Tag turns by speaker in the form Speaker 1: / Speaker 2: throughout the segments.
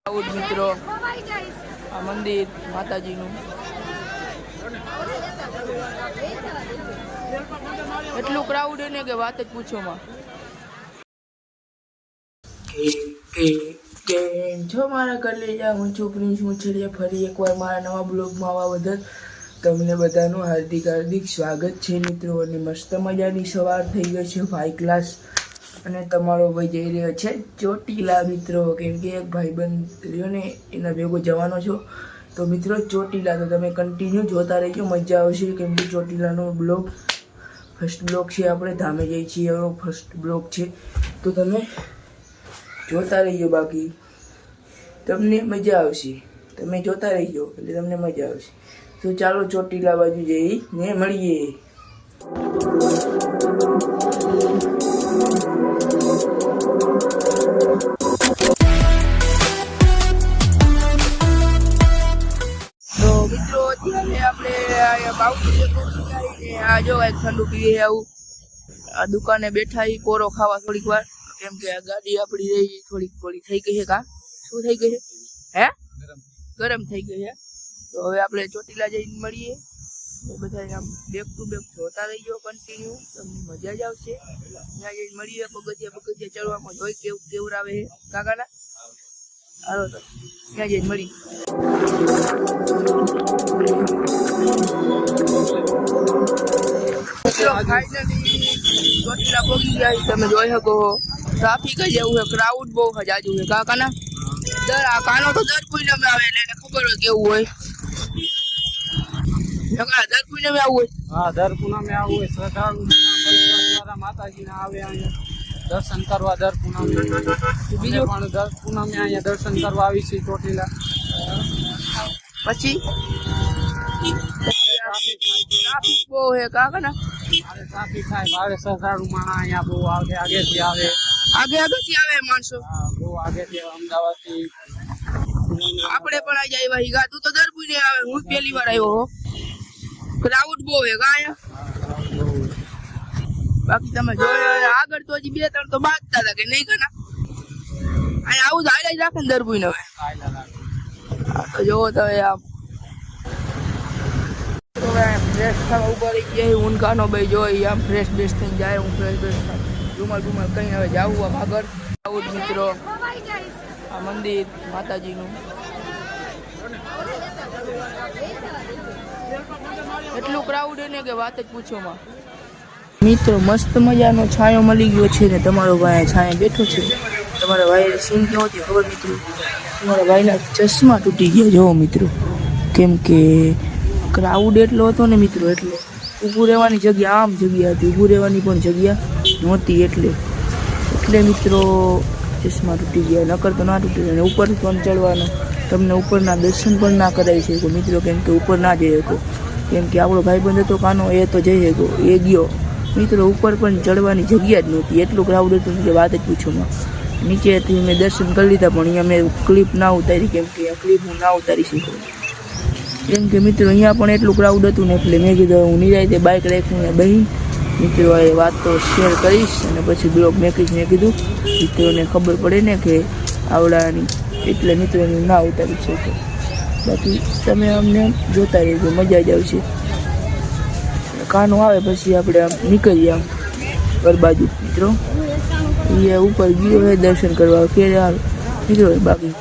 Speaker 1: Crowd મિત્રો આ મંદિર માતાજીનું એટલું ક્રાઉડ એને કે વાત જ પૂછો માં જો મારા કલેજા હું છોકરી છું છેલ્લે ફરી એકવાર મારા નવા બ્લોગમાં આવવા બદલ તમને બધાનું હાર્દિક સ્વાગત છે મિત્રો અને મસ્ત મજાની સવાર થઈ ગઈ છે ભાઈ ક્લાસ અને તમારો ભાઈ જઈ રહ્યો છે ચોટીલા મિત્રો કેમ કે એક ભાઈબંધ રહ્યો ને એના ભેગો જવાનો છો તો મિત્રો ચોટીલા તો તમે કન્ટિન્યુ જોતા રહેજો મજા આવશે કેમ કે ચોટીલાનો બ્લોગ ફર્સ્ટ બ્લોગ છે આપણે ધામે જઈએ છીએ એનો ફર્સ્ટ બ્લોગ છે તો તમે જોતા રહીજો બાકી તમને મજા આવશે તમે જોતા રહીજો એટલે તમને મજા આવશે તો ચાલો ચોટીલા બાજુ જઈને મળીએ તો મિત્રો અત્યારે આપણે આ જો એક ઠંડુ પીએ આવું આ દુકાને બેઠા કોરો ખાવા થોડીક વાર કેમ કે આ ગાડી આપણી રહી થોડીક થઈ ગઈ છે કા શું થઈ ગઈ છે હે ગરમ થઈ ગઈ છે તો હવે આપણે ચોટીલા જઈને મળીએ બધા આમ બેક ટુ બેક જોતા રહીજો કન્ટિન્યુ તમને મજા જ આવશે ત્યાં જઈને મળીએ પગથિયા ચડવામાં જોઈ કેવું આવે છે કાકાના હાલો તો ત્યાં જઈને મળીએ ફાઇનલી ચોટીલા પહોંચી ગયા તમે જોઈ શકો ટ્રાફિક જ એવું છે ક્રાઉડ બહુ જાજુ છે કાકાના આ કાનો તો દર પૂનમે આવે એટલે એને ખબર હોય કેવું હોય દર પૂનમે આવું હોય
Speaker 2: હા દર પૂનમે આવું હોય શ્રદ્ધાળુ માતાજીને આવે અહીંયા દર્શન કરવા દર પૂનમે બીજું પણ દર પૂનમે અહીંયા દર્શન કરવા આવી છે ચોટીલા
Speaker 1: પછી ટ્રાફિક બહુ છે કાકાના
Speaker 2: ટ્રાફિક થાય ભાવે શ્રદ્ધાળુ માણસ અહીંયા બહુ આગેથી આવે
Speaker 1: માણસો
Speaker 2: બહુ આગેથી અમદાવાદથી
Speaker 1: આપણે પણ આવી જાય હીગા તું તો દર પૂને આવે હું પહેલી વાર આવ્યો હો ક્રાઉડ બહુ હે કા બાકી તમે જોયો આગળ તો હજી 2-3 તો બાજતા હતા કે નહીં કના અહીંયા આવું જ હાઈલાઈટ રાખે ને દર પૂને હવે તો જોવો તો આમ ફ્રેશ થવા ઉપર રહી ઊંઘાનો ભાઈ જોઈ આમ ફ્રેશ બેસ થઈને જાય હું ફ્રેશ રૂમાલ કઈ હવે જાવું આમ આગળ આવું જ મિત્રો આ મંદિર માતાજીનું એટલું ક્રાઉડ એને કે વાત જ પૂછો માં મિત્રો મસ્ત મજાનો છાંયો મળી ગયો છે ને તમારો ભાઈ છાંયો બેઠો છે તમારા ભાઈ સીન કેવો છે ખબર મિત્રો તમારા ભાઈના ચશ્મા તૂટી ગયા જોવો મિત્રો કેમ કે ક્રાઉડ એટલો હતો ને મિત્રો એટલે ઊભું રહેવાની જગ્યા આમ જગ્યા હતી ઊભું રહેવાની પણ જગ્યા નહોતી એટલે મિત્રો ચશ્મા તૂટી ગયા નકર તો ના તૂટી અને ઉપર પણ ચડવાનો તમને ઉપરના દર્શન પણ ના કરાવી શકો મિત્રો કેમ કે ઉપર ના જઈ શકો કેમ કે આપણો ભાઈબંધ હતો કાનો એ તો જઈ શકો એ ગયો મિત્રો ઉપર પણ ચડવાની જગ્યા જ નહોતી એટલું ક્રાઉડ હતું કે વાત જ પૂછોમાં નીચેથી મેં દર્શન કરી લીધા પણ અહીંયા મેં ક્લિપ ના ઉતારી કેમ કે આ ક્લિપ હું ના ઉતારી શકું કેમ કે મિત્રો અહીંયા પણ એટલું ક્રાઉડ હતું ને એટલે મેં કીધું હું નિરાયતે બાઇક રાખીને બહી મિત્રો એ વાત તો શેર કરીશ અને પછી બ્લોગ મેકીશ મેં કીધું મિત્રોને ખબર પડે ને કે આવડાની એટલે મિત્રોને ના ઉતારી શકે બાકી તમે અમને જોતા રહેજો મજા જ આવશે કાનો આવે પછી આપણે આમ નીકળીએ આમ ઘર બાજુ મિત્રો એ ઉપર ગયો હોય દર્શન કરવા ફેરે આવે મિત્રો બાકી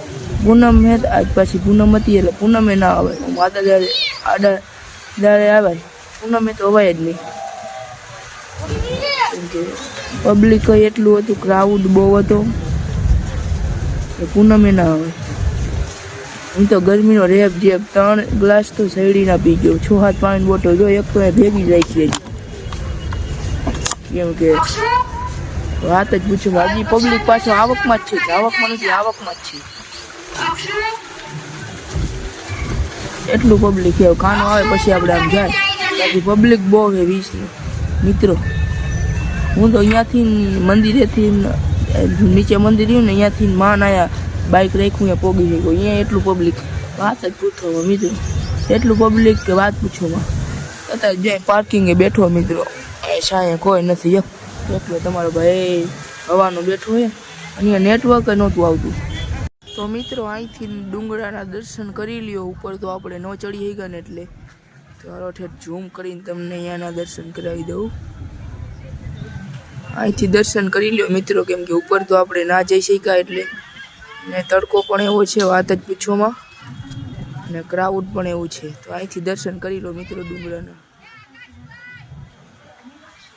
Speaker 1: પૂનમ હે આજ પાછી પૂનમ હતી એટલે પૂનમે ના આવે માતા દાડે આવે પૂનમે તો અવાય જ નહીં કેમ કે પબ્લિક એટલું હતું ક્રાઉડ બહુ હતો પૂનમે ના આવે હું તો ગરમીનો રેપ 3 ગ્લાસ તો શેરડીના પી ગયો 6-7 પાણીની બોટલ જો એક તો ભેગી જ રાખી કેમ કે વાત જ પૂછો હજી પબ્લિક પાછો આવકમાં જ છે આવકમાં નથી આવકમાં જ છે એટલું પબ્લિક છે કાનો આવે પછી આપણે આમ જાય બાકી પબ્લિક બહુ છે 20 મિત્રો હું તો અહીંયાથી મંદિરેથી નીચે મંદિર રહ્યું ને અહીંયાથી માન આવ્યા બાઇક રાખ્યું અહીંયા પોગી ગયું અહીંયા એટલું પબ્લિક વાત જ પૂછો મિત્રો એટલું પબ્લિક કે વાત પૂછોમાં અત્યારે જ્યાં પાર્કિંગે બેઠો મિત્રો એ સાંયે કોઈ નથી એટલો તમારો ભાઈ હવાનો બેઠો હોય અહીંયા નેટવર્ક નહોતું આવતું તો મિત્રો અહીંથી ડુંગરાના દર્શન કરી લ્યો. ઉપર તો આપણે ન ચડી ગયા ને એટલે ચાલો ઠેઠ ઝૂમ કરીને તમને અહીંયાના દર્શન કરાવી દઉં. અહીંથી દર્શન કરી લ્યો મિત્રો, કેમ કે ઉપર તો આપણે ના જઈ શક્યા એટલે ને તડકો પણ એવો છે વાત જ પૂછોમાં, અને ક્રાઉડ પણ એવું છે. તો અહીંથી દર્શન કરી લો મિત્રો ડુંગરાના.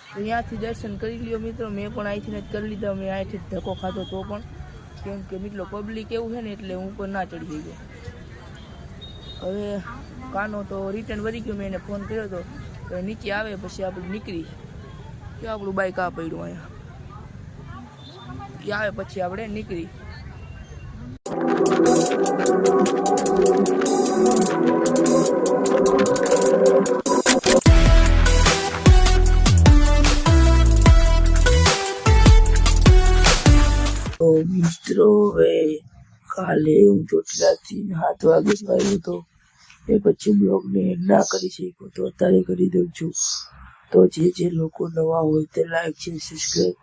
Speaker 1: તો અહીંયાથી દર્શન કરી લ્યો મિત્રો. મેં પણ અહીંથી જ કરી લીધા. મેં અહીંથી ધક્કો ખાધો તો પણ, કેમ કે મિત્રો પબ્લિક એવું છે ને એટલે હું ઉપર ના ચડી ગયો. હવે કાનો તો રિટર્ન વળી ગયો. મેં એને ફોન કર્યો હતો કે નીચે આવે પછી આપણે નીકળી. કે આપણું બાઇક આ પડ્યું અહીંયા, એ આવે પછી આપણે નીકળી. તો મિત્રો હવે કાલે હું ચોટીલાથી 7 વાગે આવ્યો હતો, એ પછી બ્લોગને એડ ના કરી શક્યો તો અત્યારે કરી દઉં છું. તો જે લોકો નવા હોય તે લાઈક છે, સબસ્ક્રાઈબ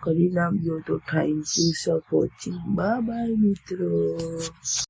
Speaker 1: કરી નાખજો. તો thank you for watching. Bye bye મિત્રો.